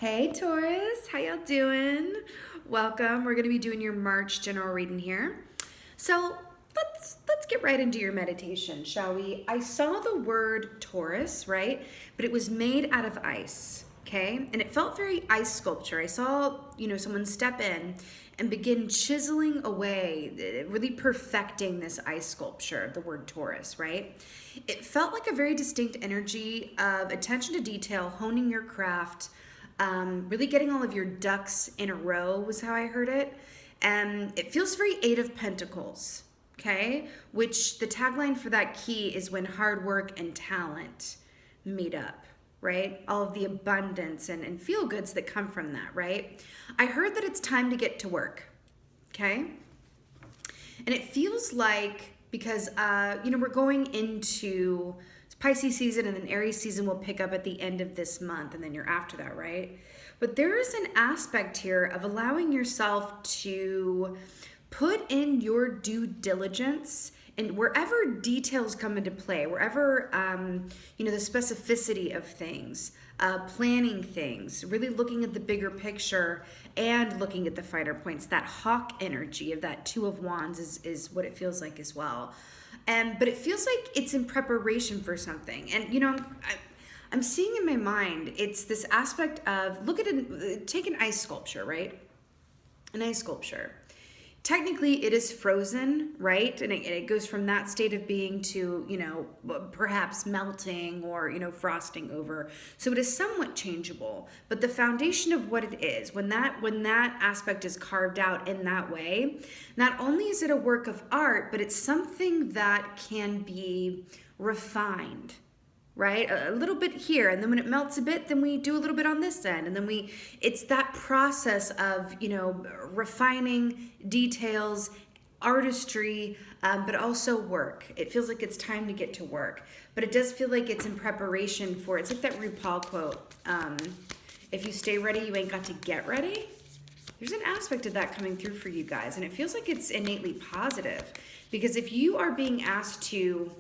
Hey Taurus, how y'all doing? Welcome. We're going to be doing your March general reading here. So let's get right into your meditation, shall we? I saw the word Taurus, right? But it was made out of ice, okay? And it felt very ice sculpture. I saw, someone step in and begin chiseling away, really perfecting this ice sculpture, the word Taurus, right? It felt like a very distinct energy of attention to detail, honing your craft, really getting all of your ducks in a row was how I heard it. And it feels very Eight of Pentacles, okay? Which the tagline for that key is when hard work and talent meet up, right? All of the abundance and feel goods that come from that, right? I heard that it's time to get to work, okay? And it feels like, because, we're going into Pisces season, and then Aries season will pick up at the end of this month, and then you're after that, right? But there is an aspect here of allowing yourself to put in your due diligence and wherever details come into play, wherever, the specificity of things, planning things, really looking at the bigger picture and looking at the finer points. That hawk energy of that Two of Wands is what it feels like as well. But it feels like it's in preparation for something. And, I'm seeing in my mind, it's this aspect of, take an ice sculpture, right? An ice sculpture. Technically, it is frozen, right? And it goes from that state of being to, perhaps melting or, frosting over. So it is somewhat changeable. But the foundation of what it is, when that aspect is carved out in that way, not only is it a work of art, but it's something that can be refined, right? A little bit here, and then when it melts a bit, then we do a little bit on this end, and then it's that process of, refining details, artistry, but also work. It feels like it's time to get to work, but it does feel like it's in preparation for, it's like that RuPaul quote, if you stay ready, you ain't got to get ready. There's an aspect of that coming through for you guys, and it feels like it's innately positive, because if you are being asked to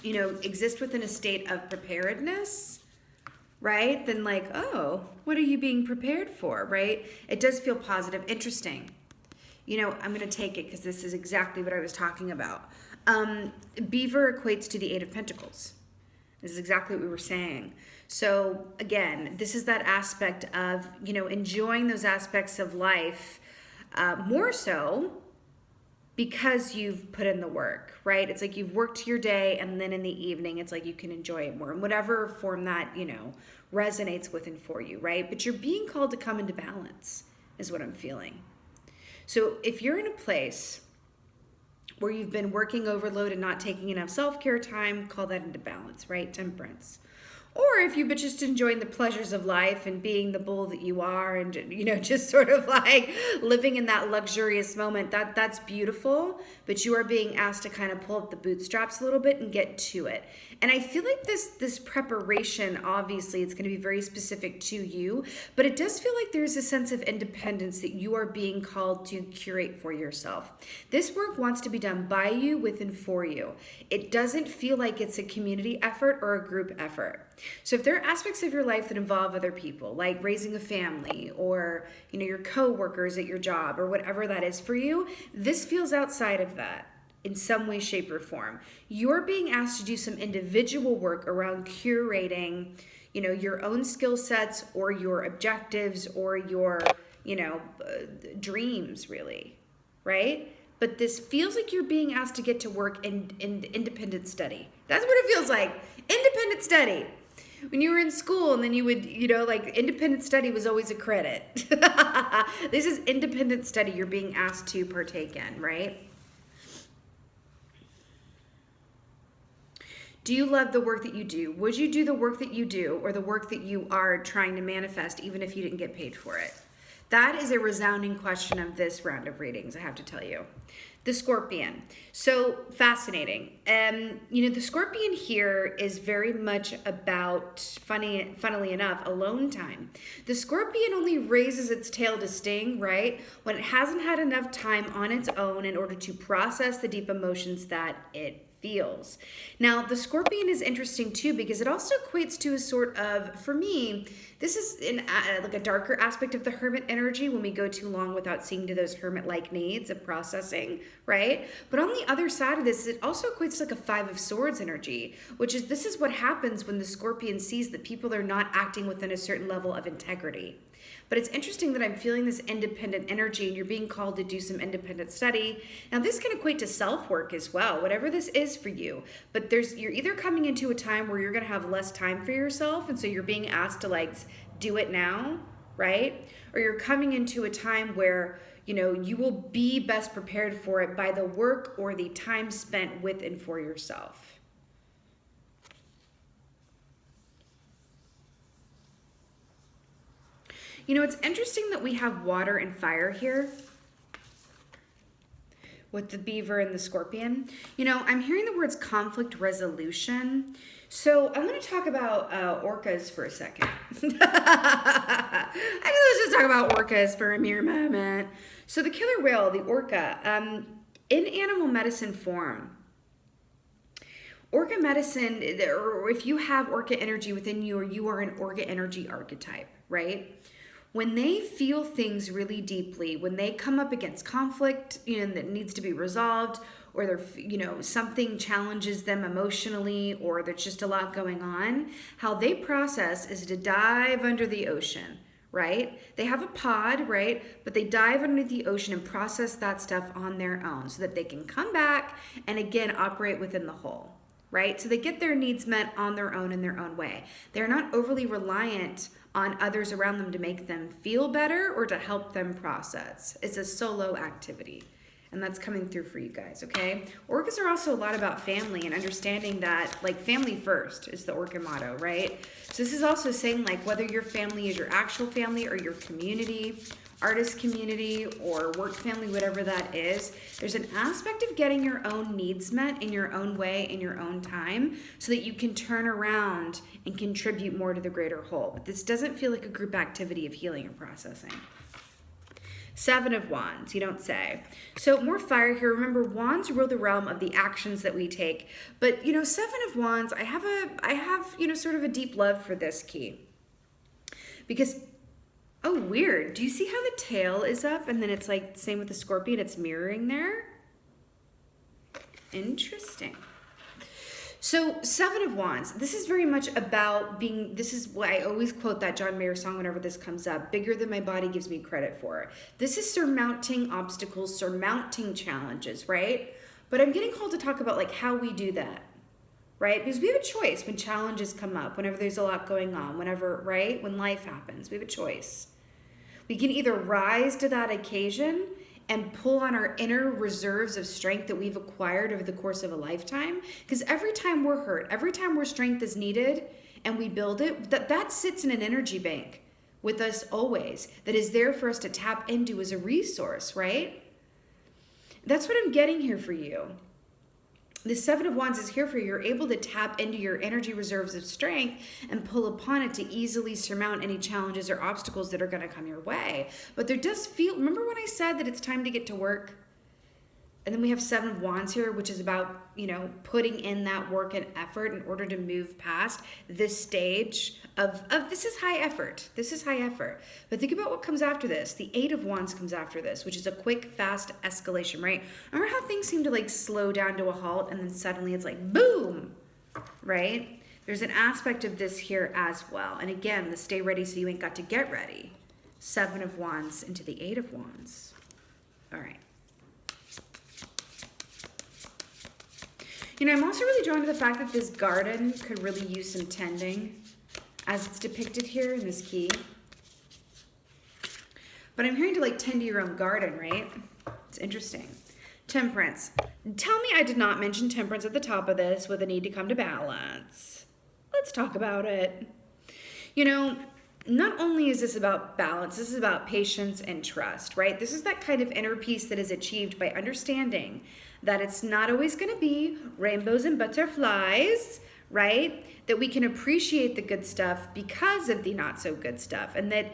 exist within a state of preparedness, right? Then what are you being prepared for, right? It does feel positive, interesting. I'm going to take it because this is exactly what I was talking about. Beaver equates to the Eight of Pentacles. This is exactly what we were saying. So again, this is that aspect of, enjoying those aspects of life more so because you've put in the work, right? It's like you've worked your day, and then in the evening, it's like you can enjoy it more in whatever form that, resonates with and for you, right? But you're being called to come into balance is what I'm feeling. So if you're in a place where you've been working overload and not taking enough self-care time, call that into balance, right? Temperance. Or if you've been just enjoying the pleasures of life and being the bull that you are and, just sort of like living in that luxurious moment, that's beautiful, but you are being asked to kind of pull up the bootstraps a little bit and get to it. And I feel like this preparation, obviously, it's going to be very specific to you, but it does feel like there's a sense of independence that you are being called to curate for yourself. This work wants to be done by you, with and for you. It doesn't feel like it's a community effort or a group effort. So if there are aspects of your life that involve other people, like raising a family or, your co-workers at your job or whatever that is for you, this feels outside of that in some way, shape, or form. You're being asked to do some individual work around curating, your own skill sets or your objectives or your, dreams, really, right? But this feels like you're being asked to get to work in independent study. That's what it feels like. Independent study. When you were in school and then you would, independent study was always a credit. This is independent study you're being asked to partake in, right? Do you love the work that you do? Would you do the work that you do or the work that you are trying to manifest even if you didn't get paid for it? That is a resounding question of this round of readings, I have to tell you. The Scorpion. So fascinating. The Scorpion here is very much about, funnily enough, alone time. The Scorpion only raises its tail to sting, right? When it hasn't had enough time on its own in order to process the deep emotions that it feels. Now, the Scorpion is interesting too because it also equates to a sort of, for me, this is like a darker aspect of the Hermit energy when we go too long without seeing to those Hermit-like needs of processing, right? But on the other side of this, it also equates to like a Five of Swords energy, which is this is what happens when the Scorpion sees that people are not acting within a certain level of integrity. But it's interesting that I'm feeling this independent energy and you're being called to do some independent study. Now this can equate to self-work as well, whatever this is for you. But you're either coming into a time where you're gonna have less time for yourself and so you're being asked to like do it now, right? Or you're coming into a time where you will be best prepared for it by the work or the time spent with and for yourself. It's interesting that we have water and fire here with the beaver and the scorpion. I'm hearing the words conflict resolution. So I want to talk about orcas for a second. Let's just talk about orcas for a mere moment. So the killer whale, the orca, in animal medicine form, orca medicine, or if you have orca energy within you or you are an orca energy archetype, right? When they feel things really deeply, when they come up against conflict, that needs to be resolved, or they're, something challenges them emotionally, or there's just a lot going on, how they process is to dive under the ocean, right? They have a pod, right? But they dive under the ocean and process that stuff on their own so that they can come back and again operate within the whole, right? So they get their needs met on their own in their own way. They're not overly reliant on others around them to make them feel better or to help them process. It's a solo activity. And that's coming through for you guys, okay? Orcas are also a lot about family and understanding that, like, family first is the orca motto, right? So this is also saying, like, whether your family is your actual family or your community, artist community or work family, whatever that is, there's an aspect of getting your own needs met in your own way, in your own time, so that you can turn around and contribute more to the greater whole. But this doesn't feel like a group activity of healing or processing. Seven of Wands, you don't say. So more fire here. Remember, Wands rule the realm of the actions that we take. But, Seven of Wands, I have, sort of a deep love for this key. Because, oh, weird. Do you see how the tail is up? And then it's like, same with the scorpion, it's mirroring there? Interesting. So Seven of Wands, this is very much about being, this is why I always quote that John Mayer song whenever this comes up, bigger than my body gives me credit for. This is surmounting obstacles, surmounting challenges, right? But I'm getting called to talk about like how we do that, right? Because we have a choice when challenges come up, whenever there's a lot going on, whenever, right? When life happens, we have a choice. We can either rise to that occasion and pull on our inner reserves of strength that we've acquired over the course of a lifetime. Because every time we're hurt, every time where strength is needed and we build it, that sits in an energy bank with us always, that is there for us to tap into as a resource, right? That's what I'm getting here for you. The Seven of Wands is here for you. You're able to tap into your energy reserves of strength and pull upon it to easily surmount any challenges or obstacles that are going to come your way. But there does feel, remember when I said that it's time to get to work? And then we have Seven of Wands here, which is about, putting in that work and effort in order to move past this stage of this is high effort. This is high effort. But think about what comes after this. The Eight of Wands comes after this, which is a quick, fast escalation, right? Remember how things seem to like slow down to a halt and then suddenly it's like boom, right? There's an aspect of this here as well. And again, the stay ready so you ain't got to get ready. Seven of Wands into the Eight of Wands. All right. I'm also really drawn to the fact that this garden could really use some tending as it's depicted here in this key. But I'm hearing to like tend to your own garden, right? It's interesting. Temperance. Tell me I did not mention temperance at the top of this with a need to come to balance. Let's talk about it. Not only is this about balance, this is about patience and trust, right? This is that kind of inner peace that is achieved by understanding that it's not always going to be rainbows and butterflies, right? That we can appreciate the good stuff because of the not so good stuff. And that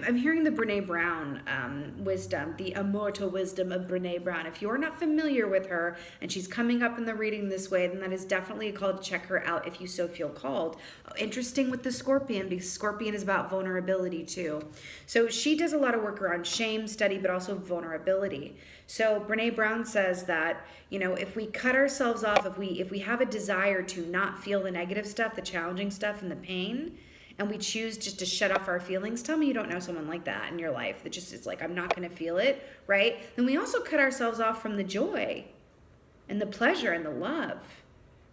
I'm hearing the Brene Brown wisdom, the immortal wisdom of Brene Brown. If you're not familiar with her and she's coming up in the reading this way, then that is definitely a call to check her out if you so feel called. Interesting with the Scorpion, because Scorpion is about vulnerability too. So she does a lot of work around shame study, but also vulnerability. So Brene Brown says that, you know, if we cut ourselves off, if we have a desire to not feel the negative stuff, the challenging stuff, and the pain, and we choose just to shut off our feelings, tell me you don't know someone like that in your life that just is like, I'm not going to feel it, right? Then we also cut ourselves off from the joy and the pleasure and the love,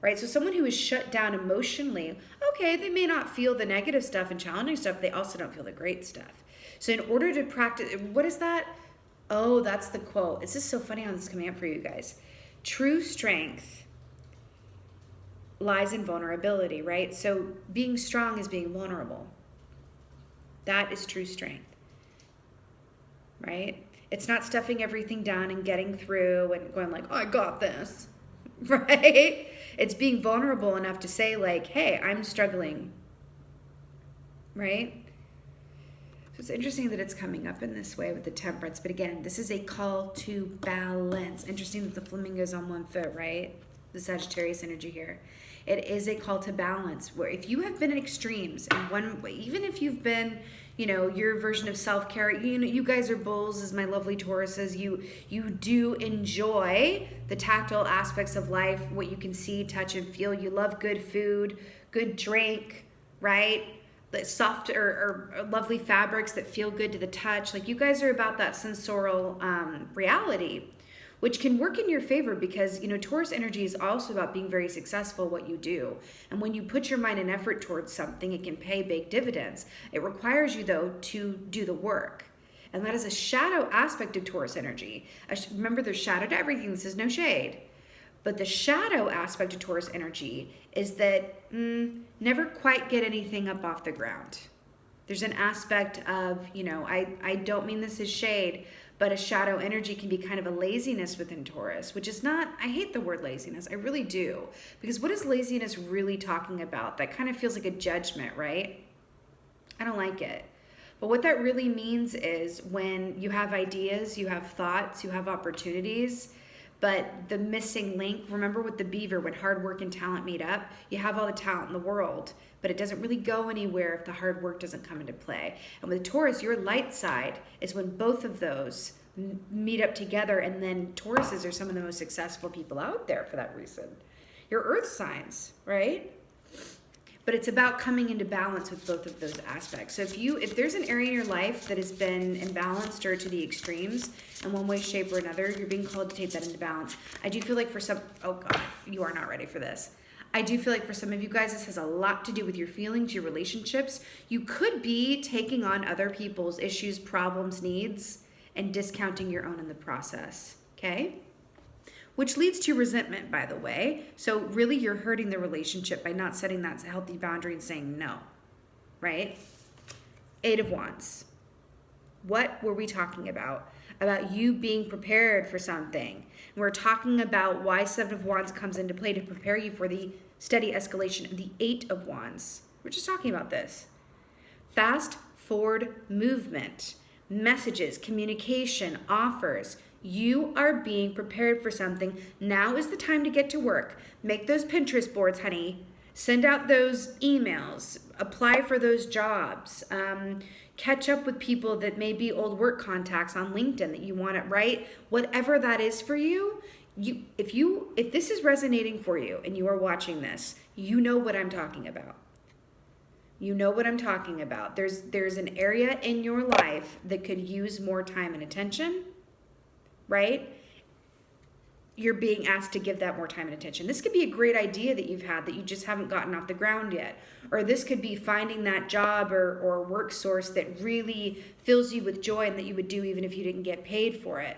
right? So someone who is shut down emotionally, okay, they may not feel the negative stuff and challenging stuff. They also don't feel the great stuff. So in order to practice, what is that? Oh, that's the quote. It's just so funny how this is coming up for you guys. True strength lies in vulnerability, right? So being strong is being vulnerable. That is true strength, right? It's not stuffing everything down and getting through and going like, oh, I got this, right? It's being vulnerable enough to say like, hey, I'm struggling, right? So it's interesting that it's coming up in this way with the Temperance, but again, this is a call to balance. Interesting that the flamingo's on one foot, right? The Sagittarius energy here. It is a call to balance, where if you have been in extremes in one way, even if you've been, you know, your version of self-care, you know, you guys are bulls, as my lovely Tauruses, you do enjoy the tactile aspects of life, what you can see, touch, and feel. You love good food, good drink, right? The soft or lovely fabrics that feel good to the touch. Like, you guys are about that sensorial reality, which can work in your favor because, you know, Taurus energy is also about being very successful at what you do. And when you put your mind and effort towards something, it can pay big dividends. It requires you, though, to do the work. And that is a shadow aspect of Taurus energy. Remember, there's shadow to everything. This is no shade. But the shadow aspect of Taurus energy is that never quite get anything up off the ground. There's an aspect of, you know, I don't mean this as shade, but a shadow energy can be kind of a laziness within Taurus, which is not, I hate the word laziness, I really do. Because what is laziness really talking about? That kind of feels like a judgment, right? I don't like it. But what that really means is when you have ideas, you have thoughts, you have opportunities, but the missing link, remember with the beaver, when hard work and talent meet up, you have all the talent in the world, but it doesn't really go anywhere if the hard work doesn't come into play. And with Taurus, your light side is when both of those meet up together, and then Tauruses are some of the most successful people out there for that reason. Your earth signs, right? But it's about coming into balance with both of those aspects. So if there's an area in your life that has been imbalanced or to the extremes in one way, shape, or another, you're being called to take that into balance. I do feel like for some, oh God, you are not ready for this. I do feel like for some of you guys, this has a lot to do with your feelings, your relationships. You could be taking on other people's issues, problems, needs, and discounting your own in the process, okay? Which leads to resentment, by the way. So really you're hurting the relationship by not setting that healthy boundary and saying no, right? 8 of Wands. What were we talking about? About you being prepared for something. We're talking about why 7 of Wands comes into play to prepare you for the steady escalation of the 8 of Wands. We're just talking about this. Fast forward movement, messages, communication, offers. You are being prepared for something. Now is the time to get to work. Make those Pinterest boards, honey. Send out those emails. Apply for those jobs. Catch up with people that may be old work contacts on LinkedIn that you want to write. Whatever that is for you, if this is resonating for you and you are watching this, you know what I'm talking about. You know what I'm talking about. There's an area in your life that could use more time and attention, right? You're being asked to give that more time and attention. This could be a great idea that you've had that you just haven't gotten off the ground yet. Or this could be finding that job or work source that really fills you with joy and that you would do even if you didn't get paid for it.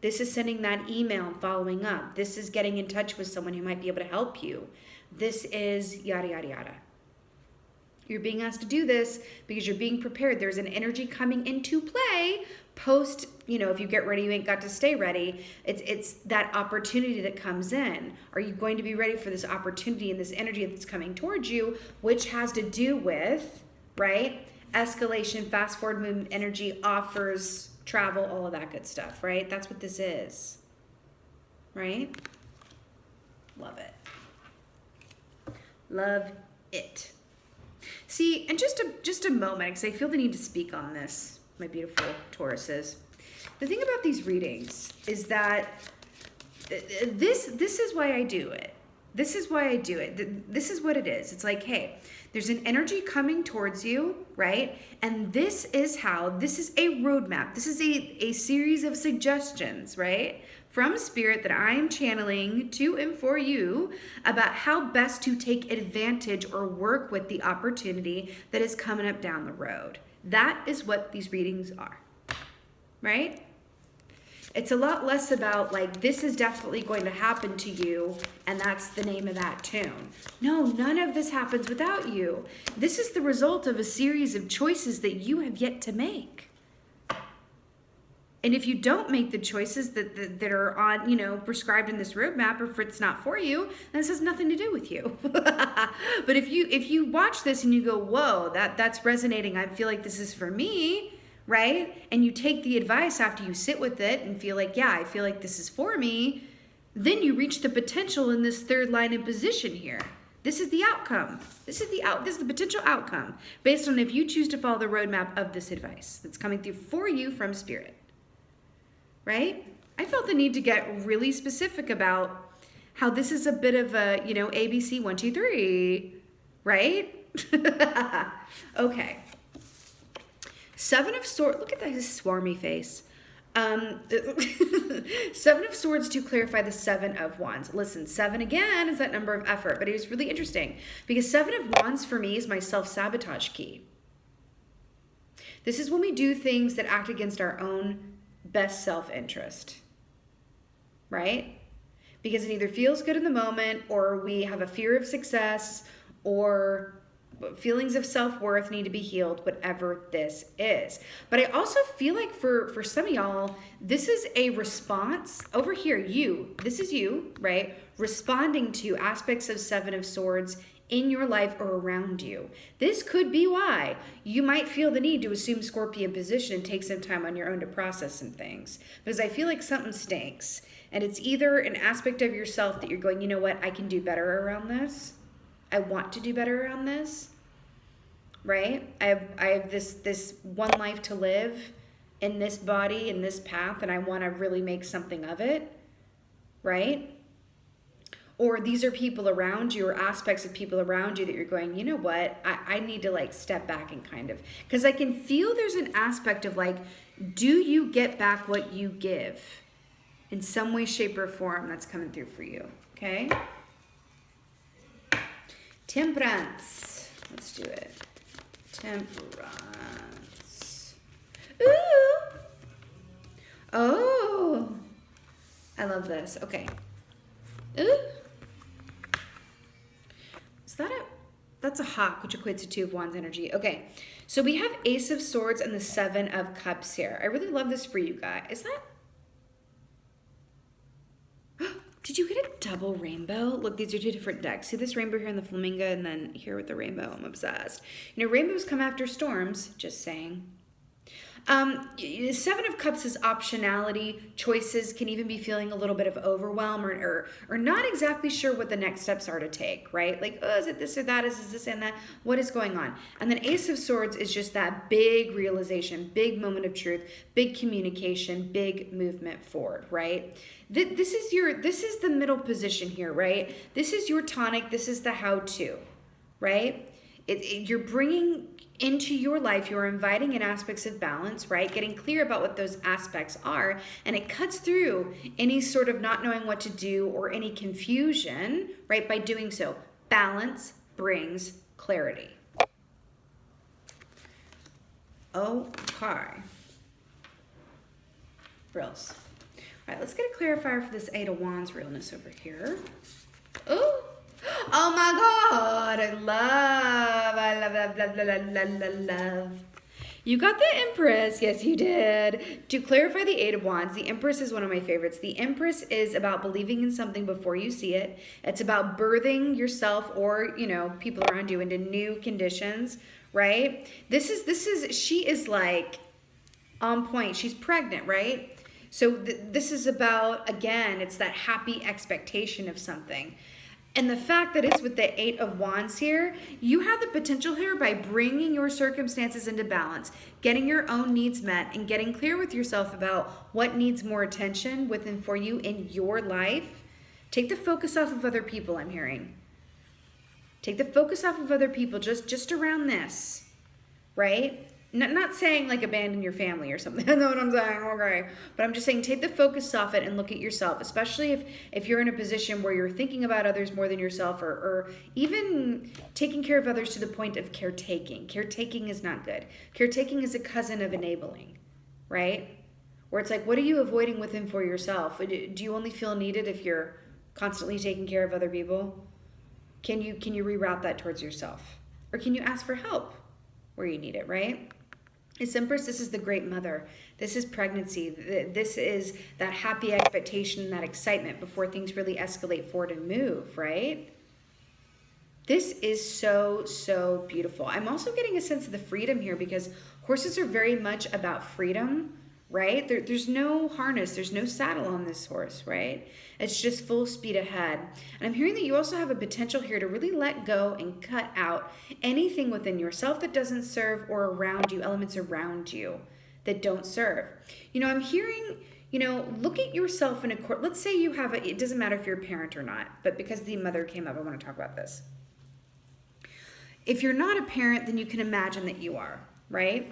This is sending that email and following up. This is getting in touch with someone who might be able to help you. This is yada, yada, yada. You're being asked to do this because you're being prepared. There's an energy coming into play post, if you get ready, you ain't got to stay ready. It's that opportunity that comes in. Are you going to be ready for this opportunity and this energy that's coming towards you, which has to do with, right? Escalation, fast forward movement, energy, offers, travel, all of that good stuff, right? That's what this is, right? Love it. Love it. See, and just a moment, because I feel the need to speak on this, my beautiful Tauruses. The thing about these readings is that this is why I do it. This is why I do it. This is what it is. It's like, hey, there's an energy coming towards you, right? And this is a roadmap. This is a series of suggestions, right? From Spirit that I am channeling to and for you about how best to take advantage or work with the opportunity that is coming up down the road. That is what these readings are, right? It's a lot less about like, this is definitely going to happen to you, and that's the name of that tune. No, none of this happens without you. This is the result of a series of choices that you have yet to make. And if you don't make the choices that are on, prescribed in this roadmap, or if it's not for you, then this has nothing to do with you. But if you watch this and you go, whoa, that's resonating, I feel like this is for me, right? And you take the advice after you sit with it and feel like, yeah, I feel like this is for me, then you reach the potential in this third line of position here. This is the outcome. This is the potential outcome based on if you choose to follow the roadmap of this advice that's coming through for you from Spirit. Right? I felt the need to get really specific about how this is a bit of a, ABC 1, 2, 3, right? Okay. 7 of Swords, look at that, his swarmy face. 7 of Swords to clarify the 7 of Wands. Listen, 7 again is that number of effort, but it was really interesting because 7 of Wands for me is my self-sabotage key. This is when we do things that act against our own best self-interest, right? Because it either feels good in the moment, or we have a fear of success, or feelings of self-worth need to be healed, whatever this is. But I also feel like for some of y'all, this is a response over here. This is you, right? Responding to aspects of 7 of Swords in your life or around you. This could be why you might feel the need to assume Scorpion position and take some time on your own to process some things. Because I feel like something stinks. And it's either an aspect of yourself that you're going, you know what, I can do better around this. I want to do better around this. Right? I have this one life to live in this body, in this path, and I want to really make something of it. Right? Or these are people around you, or aspects of people around you that you're going, you know what, I need to like step back and kind of, because I can feel there's an aspect of like, do you get back what you give in some way, shape, or form that's coming through for you, okay? Temperance, let's do it. Temperance. Ooh. Oh, I love this, okay. Ooh. That's a hawk, which equates to 2 of Wands energy. Okay, so we have Ace of Swords and the 7 of Cups here. I really love this for you guys. Is that... Did you get a double rainbow? Look, these are 2 different decks. See this rainbow here in the flamingo, and then here with the rainbow. I'm obsessed. Rainbows come after storms, just saying. 7 of Cups is optionality. Choices can even be feeling a little bit of overwhelm or not exactly sure what the next steps are to take, right? Like, oh, is it this or that? Is this and that? What is going on? And then Ace of Swords is just that big realization, big moment of truth, big communication, big movement forward, right? This is the middle position here, right? This is your tonic. This is the how-to, right? You're bringing into your life, you're inviting in aspects of balance, right? Getting clear about what those aspects are, and it cuts through any sort of not knowing what to do or any confusion, right? By doing so, balance brings clarity. Okay. Reals. All right, let's get a clarifier for this 8 of Wands realness over here. Oh my God, I love, love. You got the Empress. Yes, you did. To clarify the Eight of Wands, the Empress is one of my favorites. The Empress is about believing in something before you see it. It's about birthing yourself or, people around you into new conditions, right? She is like on point. She's pregnant, right? So this is about, again, it's that happy expectation of something. And the fact that it's with the Eight of Wands here, you have the potential here by bringing your circumstances into balance, getting your own needs met, and getting clear with yourself about what needs more attention within for you in your life. Take the focus off of other people, I'm hearing. Take the focus off of other people just around this, right? Not saying like abandon your family or something. I know what I'm saying, okay. But I'm just saying take the focus off it and look at yourself, especially if you're in a position where you're thinking about others more than yourself or even taking care of others to the point of caretaking. Caretaking is not good. Caretaking is a cousin of enabling, right? Where it's like, what are you avoiding within for yourself? Do you only feel needed if you're constantly taking care of other people? Can you reroute that towards yourself? Or can you ask for help where you need it, right? As Empress, this is the great mother. This is pregnancy. This is that happy expectation, that excitement before things really escalate forward and move, right? This is so, so beautiful. I'm also getting a sense of the freedom here because horses are very much about freedom, right? There's no harness. There's no saddle on this horse, right? It's just full speed ahead. And I'm hearing that you also have a potential here to really let go and cut out anything within yourself that doesn't serve or around you, elements around you that don't serve. I'm hearing, look at yourself in a court. Let's say you have it doesn't matter if you're a parent or not, but because the mother came up, I want to talk about this. If you're not a parent, then you can imagine that you are, right?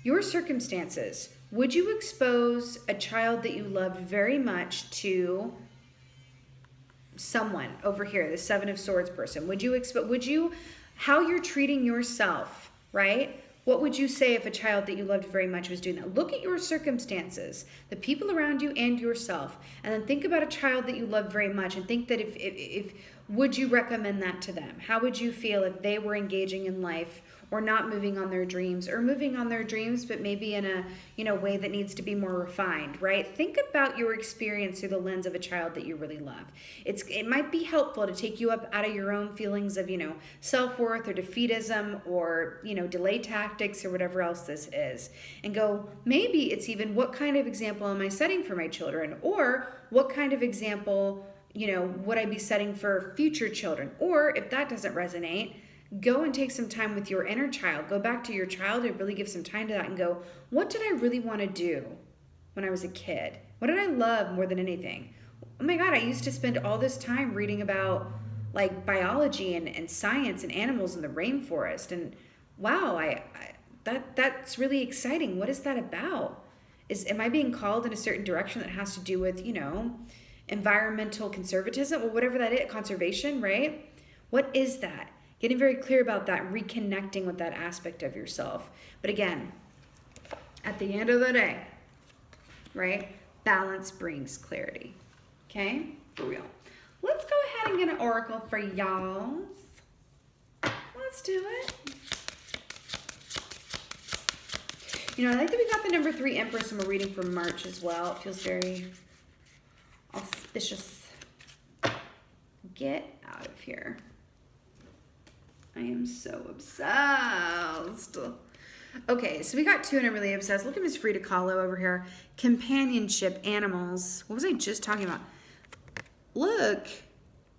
Your circumstances. Would you expose a child that you loved very much to someone over here, the Seven of Swords person? How you're treating yourself, right? What would you say if a child that you loved very much was doing that? Look at your circumstances, the people around you and yourself, and then think about a child that you love very much and think that if would you recommend that to them? How would you feel if they were engaging in life or not moving on their dreams, or moving on their dreams, but maybe in a way that needs to be more refined, right? Think about your experience through the lens of a child that you really love. It might be helpful to take you up out of your own feelings of, self-worth or defeatism or, delay tactics or whatever else this is, and go, maybe it's even what kind of example am I setting for my children, or what kind of example, would I be setting for future children? Or if that doesn't resonate, go and take some time with your inner child. Go back to your childhood, really give some time to that and go, what did I really want to do when I was a kid? What did I love more than anything? Oh my God, I used to spend all this time reading about like biology and science and animals in the rainforest. And wow, that's really exciting. What is that about? Am I being called in a certain direction that has to do with, environmental conservatism or whatever that is, conservation, right? What is that? Getting very clear about that, reconnecting with that aspect of yourself. But again, at the end of the day, right, balance brings clarity. Okay? For real. Let's go ahead and get an oracle for y'all. Let's do it. I like that we got the number 3 Empress and we're reading for March as well. It feels very auspicious. Get out of here. I am so obsessed. Okay, so we got 2 and I'm really obsessed. Look at Miss Frida Kahlo over here. Companionship, animals. What was I just talking about? Look,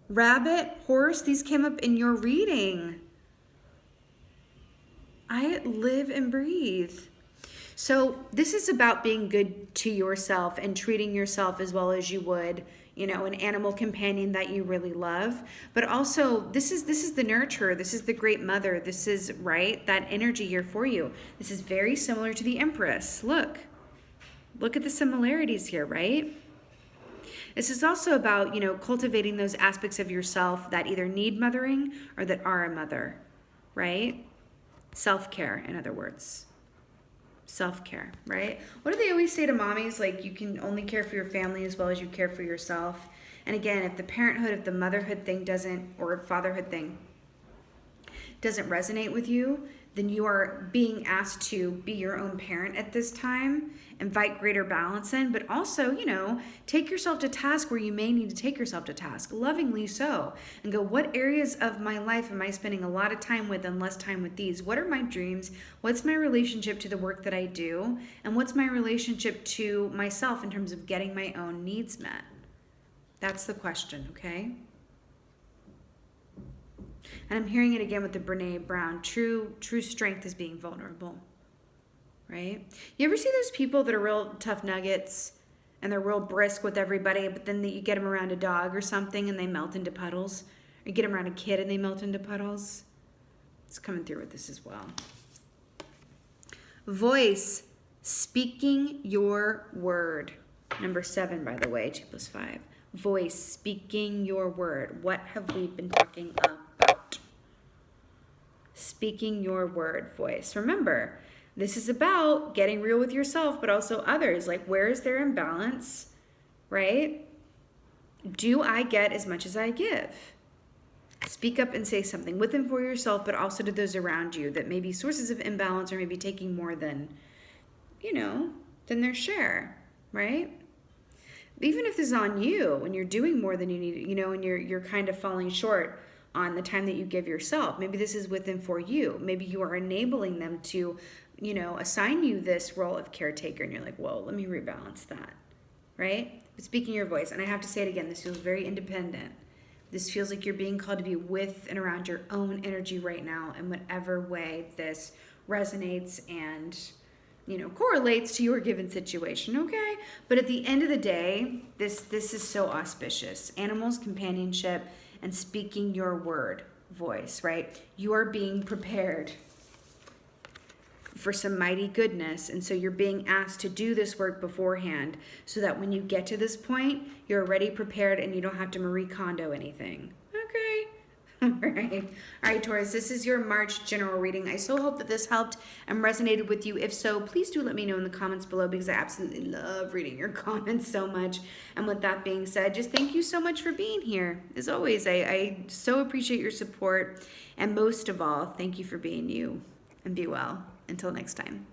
rabbit, horse, these came up in your reading. I live and breathe. So this is about being good to yourself and treating yourself as well as you would, an animal companion that you really love. But also, this is the nurturer. This is the great mother. This is, right, that energy here for you. This is very similar to the Empress. Look at the similarities here, right? This is also about, cultivating those aspects of yourself that either need mothering or that are a mother, right? Self-care, in other words. Self-care, right? What do they always say to mommies? Like, you can only care for your family as well as you care for yourself. And again, if the parenthood, if the motherhood thing doesn't, or fatherhood thing doesn't resonate with you, then you are being asked to be your own parent at this time, invite greater balance in, but also, take yourself to task where you may need to take yourself to task, lovingly so, and go, what areas of my life am I spending a lot of time with and less time with these? What are my dreams? What's my relationship to the work that I do? And what's my relationship to myself in terms of getting my own needs met? That's the question, okay? And I'm hearing it again with the Brene Brown. True strength is being vulnerable, right? You ever see those people that are real tough nuggets and they're real brisk with everybody, but then you get them around a dog or something and they melt into puddles? Or you get them around a kid and they melt into puddles? It's coming through with this as well. Voice, speaking your word. Number 7, by the way, 2 + 5. Voice, speaking your word. What have we been talking about? Speaking your word, voice. Remember, this is about getting real with yourself, but also others. Like, where is there imbalance, right? Do I get as much as I give? Speak up and say something with and for yourself, but also to those around you that may be sources of imbalance or maybe taking more than, than their share, right? Even if this is on you, when you're doing more than you need, and you're kind of falling short on the time that you give yourself. Maybe this is with and for you. Maybe you are enabling them to, assign you this role of caretaker, and you're like, whoa, let me rebalance that, right? But speaking your voice, and I have to say it again, this feels very independent. This feels like you're being called to be with and around your own energy right now in whatever way this resonates and, correlates to your given situation, okay? But at the end of the day, this is so auspicious. Animals, companionship, and speaking your word, voice, right? You are being prepared for some mighty goodness. And so you're being asked to do this work beforehand so that when you get to this point, you're already prepared and you don't have to Marie Kondo anything. Okay. All right, Taurus, this is your March general reading. I so hope that this helped and resonated with you. If so, please do let me know in the comments below because I absolutely love reading your comments so much. And with that being said, just thank you so much for being here. As always, I so appreciate your support. And most of all, thank you for being you. And be well. Until next time.